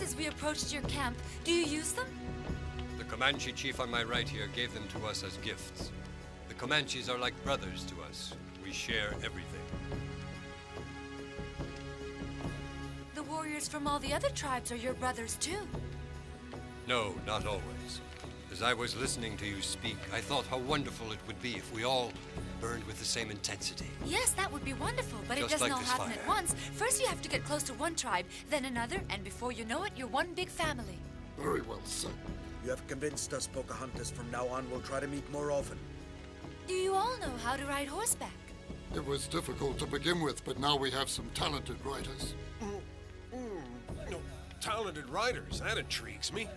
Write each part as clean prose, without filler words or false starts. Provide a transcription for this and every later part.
as we approached your camp. Do you use them? The Comanche chief on my right here gave them to us as gifts. The Comanches are like brothers to us. We share everything. The warriors from all the other tribes are your brothers, too. No, not always. As I was listening to you speak, I thought how wonderful it would be if we all burned with the same intensity. Yes, that would be wonderful, but Just it doesn't like all this happen fire. at once. First you have to get close to one tribe, then another, and before you know it, you're one big family. Very well said. You have convinced us, Pocahontas. From now on, we'll try to meet more often. Do you all know how to ride horseback? It was difficult to begin with, but now we have some talented riders. No, talented riders, that intrigues me.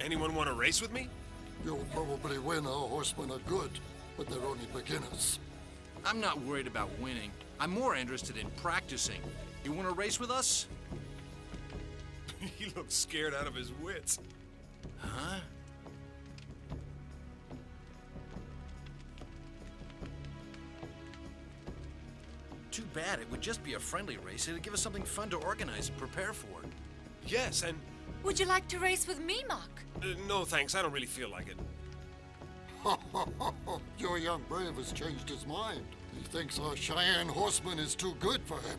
Anyone want to race with me? You'll probably win. Our horsemen are good, but they're only beginners. I'm not worried about winning. I'm more interested in practicing. You want to race with us? He looks scared out of his wits. Huh? Too bad. It would just be a friendly race. It'd give us something fun to organize and prepare for. Yes, and... Would you like to race with me, Mock? no thanks, I don't really feel like it. Your young brave has changed his mind. He thinks our Cheyenne horseman is too good for him.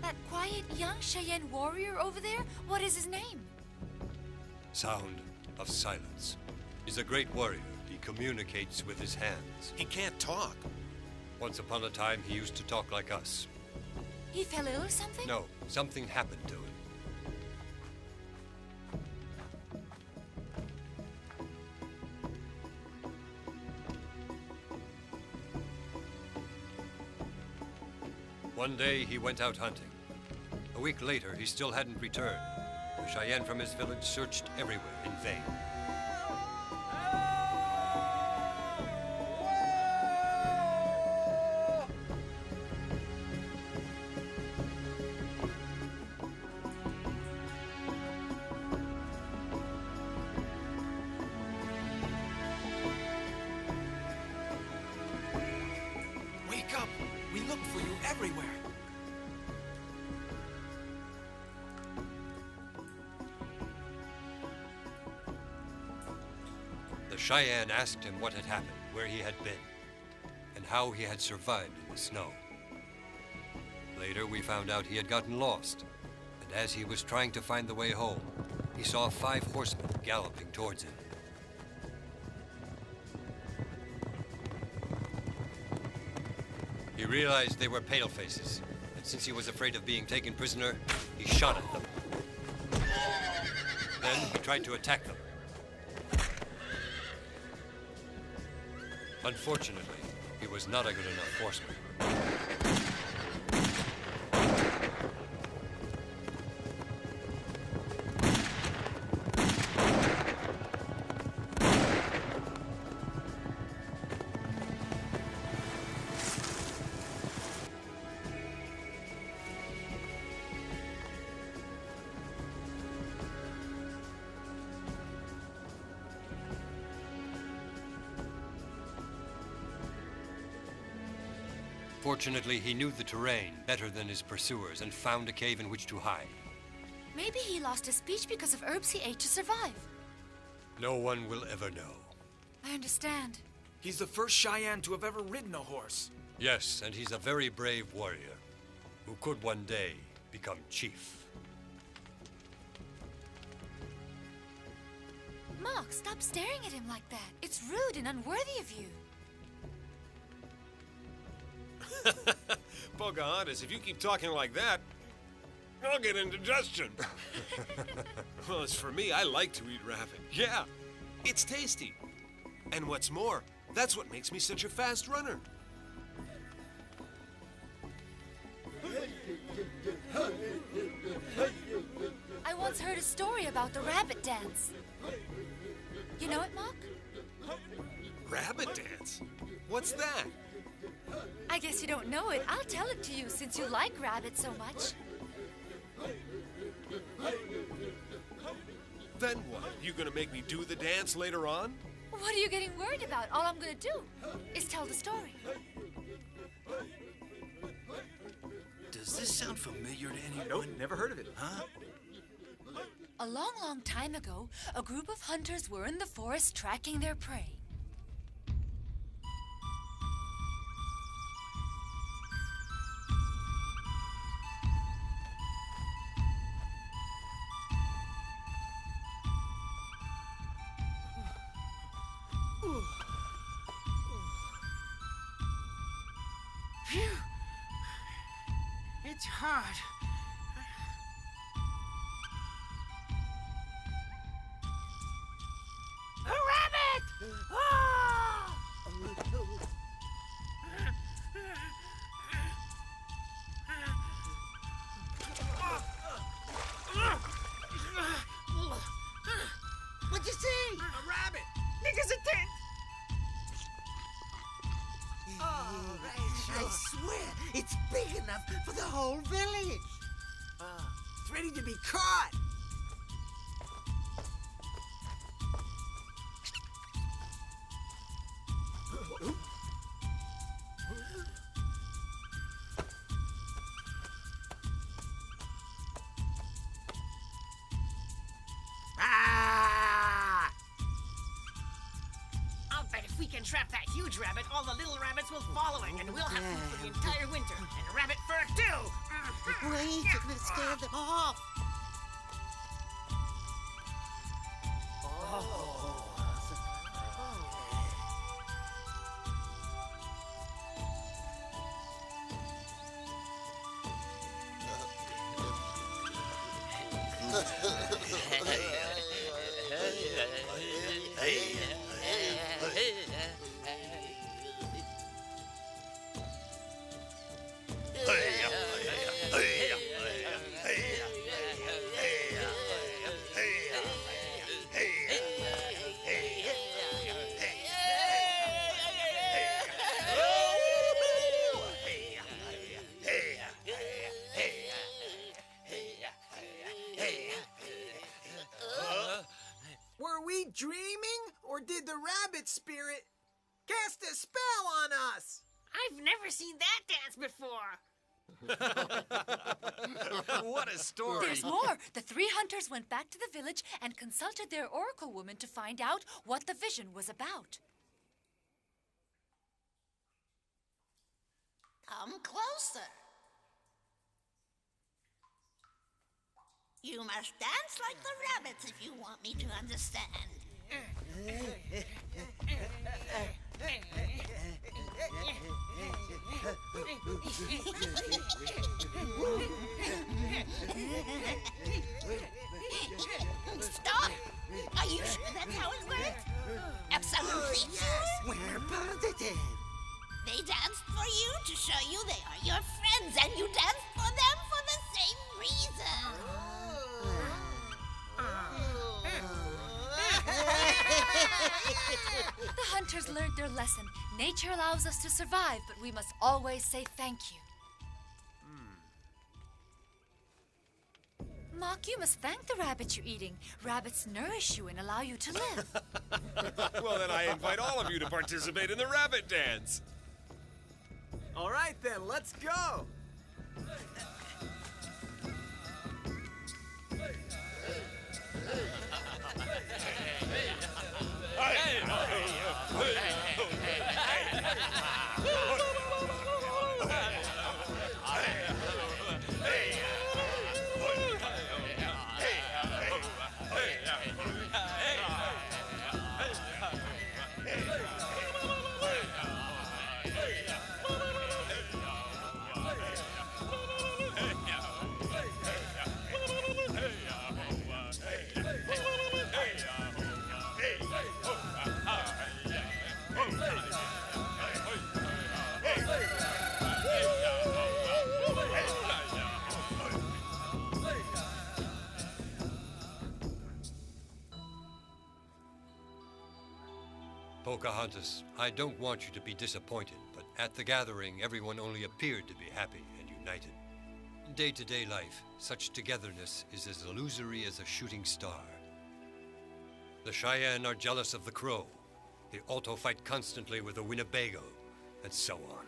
That quiet young Cheyenne warrior over there? What is his name? Sound of Silence. He's a great warrior. He communicates with his hands. He can't talk. Once upon a time, he used to talk like us. He fell ill or something? No, something happened to him. One day, he went out hunting. A week later, he still hadn't returned. The Cheyenne from his village searched everywhere in vain. Wake up! We look for you everywhere. The Cheyenne asked him what had happened, where he had been, and how he had survived in the snow. Later, we found out he had gotten lost, and as he was trying to find the way home, he saw 5 horsemen galloping towards him. He realized they were palefaces, and since he was afraid of being taken prisoner, he shot at them. Then he tried to attack them. Unfortunately, he was not a good enough horseman. Fortunately, he knew the terrain better than his pursuers and found a cave in which to hide. Maybe he lost his speech because of herbs he ate to survive. No one will ever know. I understand. He's the first Cheyenne to have ever ridden a horse. Yes, and he's a very brave warrior who could one day become chief. Mock, stop staring at him like that. It's rude and unworthy of you. Pocahontas, if you keep talking like that, I'll get indigestion. Well, as for me, I like to eat rabbit. Yeah, it's tasty. And what's more, that's what makes me such a fast runner. I once heard a story about the rabbit dance. You know it, Mock? Rabbit dance? What's that? I guess you don't know it. I'll tell it to you since you like rabbits so much. Then what? You gonna make me do the dance later on? What are you getting worried about? All I'm gonna do is tell the story. Does this sound familiar to anyone? Nope, never heard of it. Huh? A long, long time ago, a group of hunters were in the forest tracking their prey. Phew. It's hard. A rabbit! Ah! What'd you see? A rabbit! Niggas a tent! I swear, it's big enough for the whole village. It's ready to be caught. Ah! I'll bet if we can trap that huge rabbit, all the little rabbits will follow it, and we'll have food for the entire winter, and rabbit fur too! Wait, you're gonna scare them off. Were we dreaming, or did the rabbit spirit cast a spell on us? I've never seen that dance before! What a story! There's more. The three hunters went back to the village and consulted their oracle woman to find out what the vision was about. Come closer. You must dance like the rabbits if you want me to understand. Stop! Are you sure that's how it works? Absolutely sure? We're positive. They danced for you to show you they are your friends, and you danced for them for the same reason. The hunters learned their lesson. Nature allows us to survive, but we must always say thank you. Mock, you must thank the rabbit you're eating. Rabbits nourish you and allow you to live. Well, then I invite all of you to participate in the rabbit dance. All right, then, let's go. Pocahontas, I don't want you to be disappointed, but at the gathering, everyone only appeared to be happy and united. In day-to-day life, such togetherness is as illusory as a shooting star. The Cheyenne are jealous of the Crow. The Alto fight constantly with the Winnebago, and so on.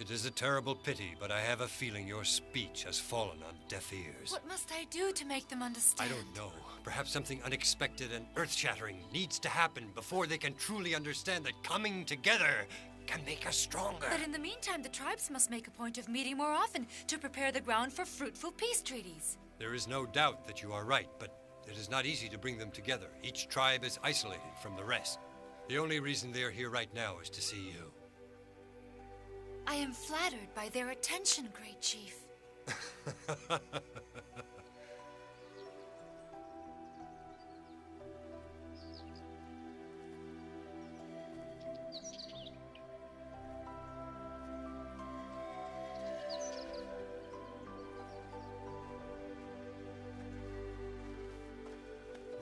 It is a terrible pity, but I have a feeling your speech has fallen on deaf ears. What must I do to make them understand? I don't know. Perhaps something unexpected and earth-shattering needs to happen before they can truly understand that coming together can make us stronger. But in the meantime, the tribes must make a point of meeting more often to prepare the ground for fruitful peace treaties. There is no doubt that you are right, but it is not easy to bring them together. Each tribe is isolated from the rest. The only reason they are here right now is to see you. I am flattered by their attention, Great Chief.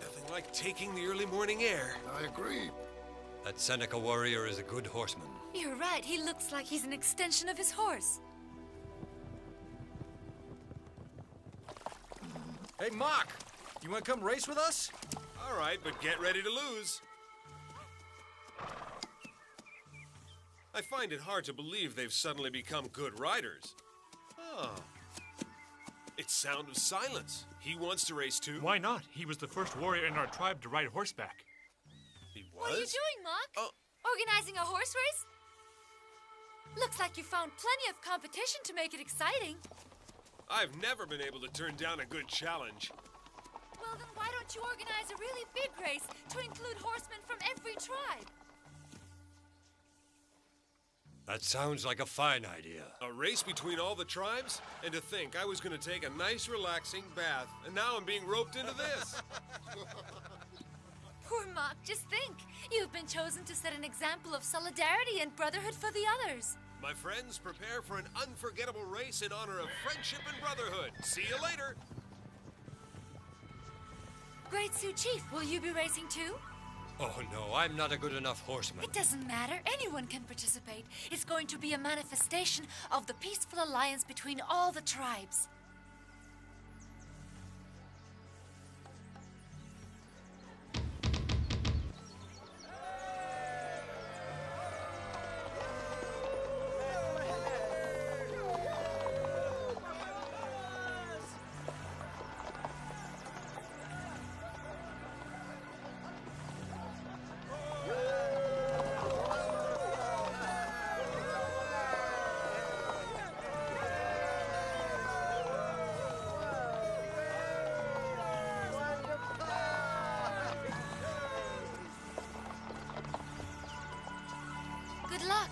Nothing like taking the early morning air. I agree. That Seneca warrior is a good horseman. You're right. He looks like he's an extension of his horse. Hey, Mock! You want to come race with us? All right, but get ready to lose. I find it hard to believe they've suddenly become good riders. Oh. It's Sound of Silence. He wants to race too. Why not? He was the first warrior in our tribe to ride horseback. He was? What are you doing, Mock? Oh. Organizing a horse race? Looks like you found plenty of competition to make it exciting. I've never been able to turn down a good challenge. Well, then why don't you organize a really big race to include horsemen from every tribe? That sounds like a fine idea. A race between all the tribes? And to think I was going to take a nice, relaxing bath, and now I'm being roped into this. Poor Mock, just think. You've been chosen to set an example of solidarity and brotherhood for the others. My friends, prepare for an unforgettable race in honor of friendship and brotherhood. See you later. Great Sioux Chief, will you be racing too? Oh no, I'm not a good enough horseman. It doesn't matter. Anyone can participate. It's going to be a manifestation of the peaceful alliance between all the tribes. Good luck.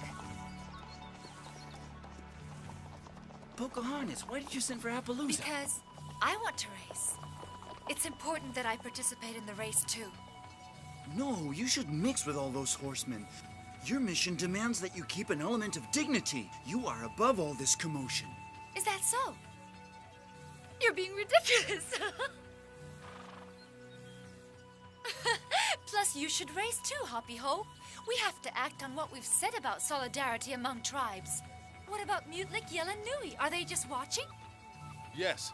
Pocahontas, why did you send for Appaloosa? Because I want to race. It's important that I participate in the race too. No, you should mix with all those horsemen. Your mission demands that you keep an element of dignity. You are above all this commotion. Is that so? You're being ridiculous. Plus, you should race too, Hoppy Ho. We have to act on what we've said about solidarity among tribes. What about Mute Lick, Yell, and Nui? Are they just watching? Yes.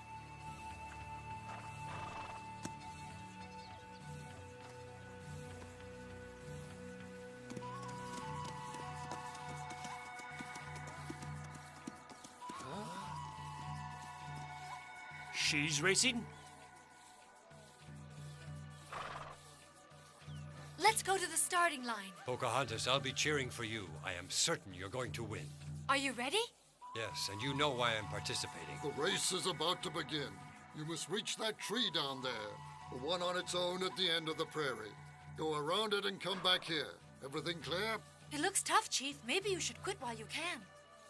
She's racing? Let's go to the starting line. Pocahontas, I'll be cheering for you. I am certain you're going to win. Are you ready? Yes, and you know why I'm participating. The race is about to begin. You must reach that tree down there, the one on its own at the end of the prairie. Go around it and come back here. Everything clear? It looks tough, Chief. Maybe you should quit while you can.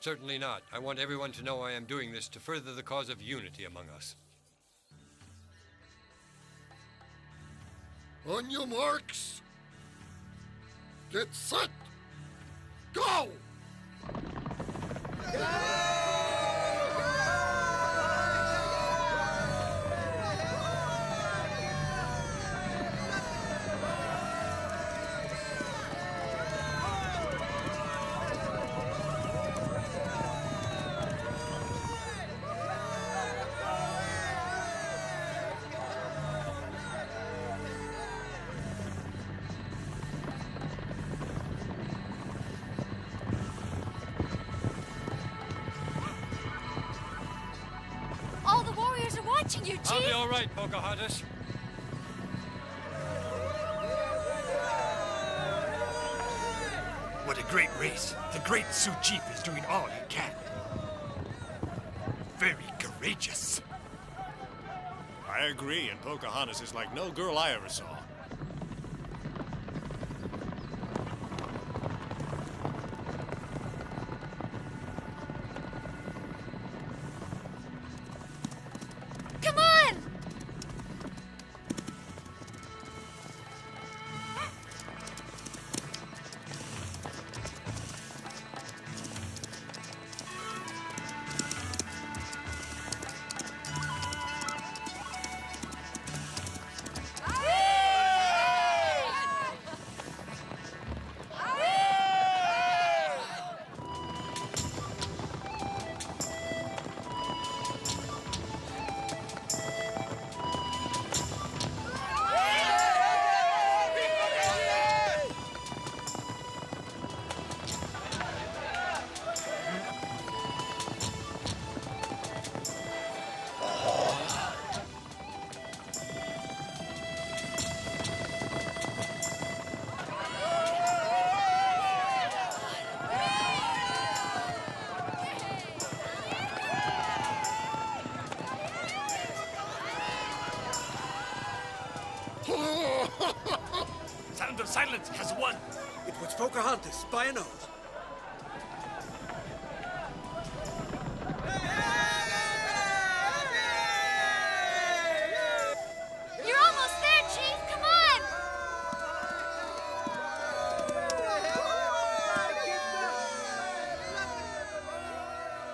Certainly not. I want everyone to know I am doing this to further the cause of unity among us. On your marks. Get set. Go! watching you, Chief. I'll be all right, Pocahontas. What a great race. The great Sioux chief is doing all he can. Very courageous. I agree, and Pocahontas is like no girl I ever saw. Come on! Sound of Silence has won. It was Pocahontas, by a nose. You're almost there, Chief. Come on!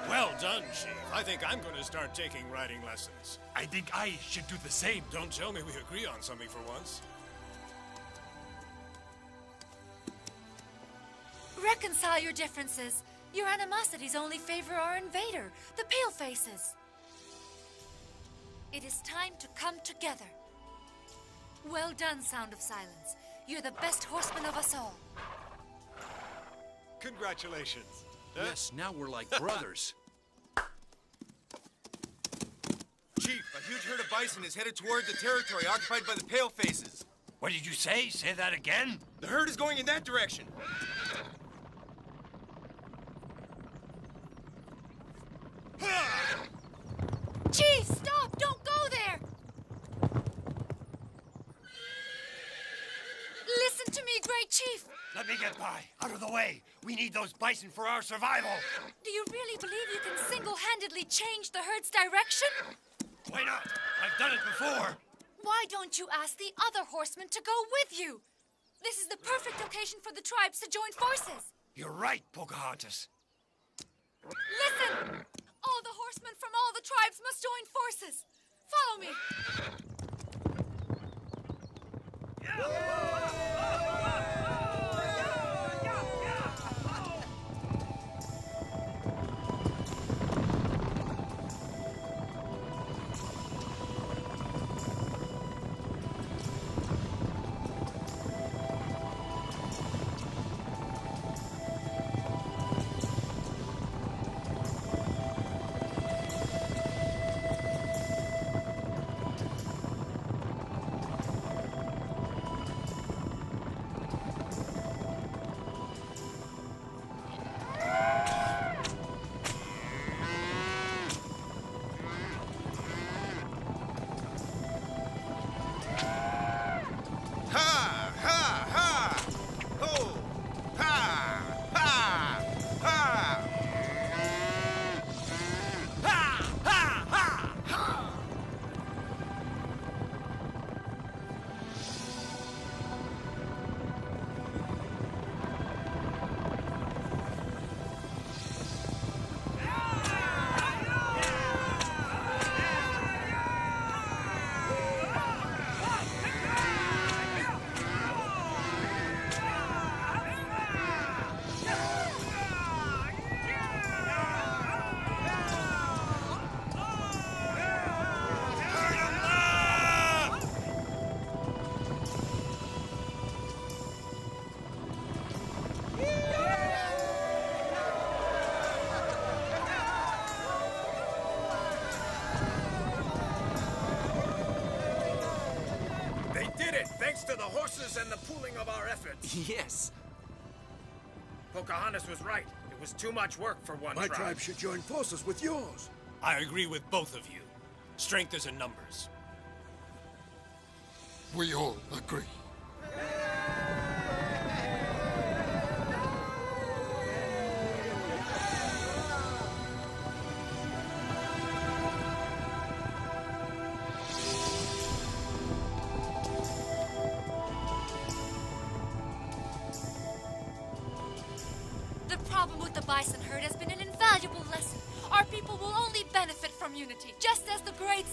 Well done, Chief. I think I'm going to start taking riding lessons. I think I should do the same. Don't tell me we agree on something for once. Reconcile your differences. Your animosities only favor our invader, the Palefaces. It is time to come together. Well done, Sound of Silence. You're the best horseman of us all. Congratulations. Yes, now we're like brothers. Chief, a huge herd of bison is headed toward the territory occupied by the Palefaces. What did you say? Say that again? The herd is going in that direction. Chief, stop! Don't go there! Listen to me, Great Chief! Let me get by. Out of the way. We need those bison for our survival. Do you really believe you can single-handedly change the herd's direction? Why not? I've done it before. Why don't you ask the other horsemen to go with you? This is the perfect occasion for the tribes to join forces. You're right, Pocahontas. Listen! All the horsemen from all the tribes must join forces. Follow me. to the horses and the pooling of our efforts. Yes. Pocahontas was right. It was too much work for one My tribe. tribe should join forces with yours. I agree with both of you. Strength is in numbers. We all agree. The problem with the bison herd has been an invaluable lesson. Our people will only benefit from unity, just as the great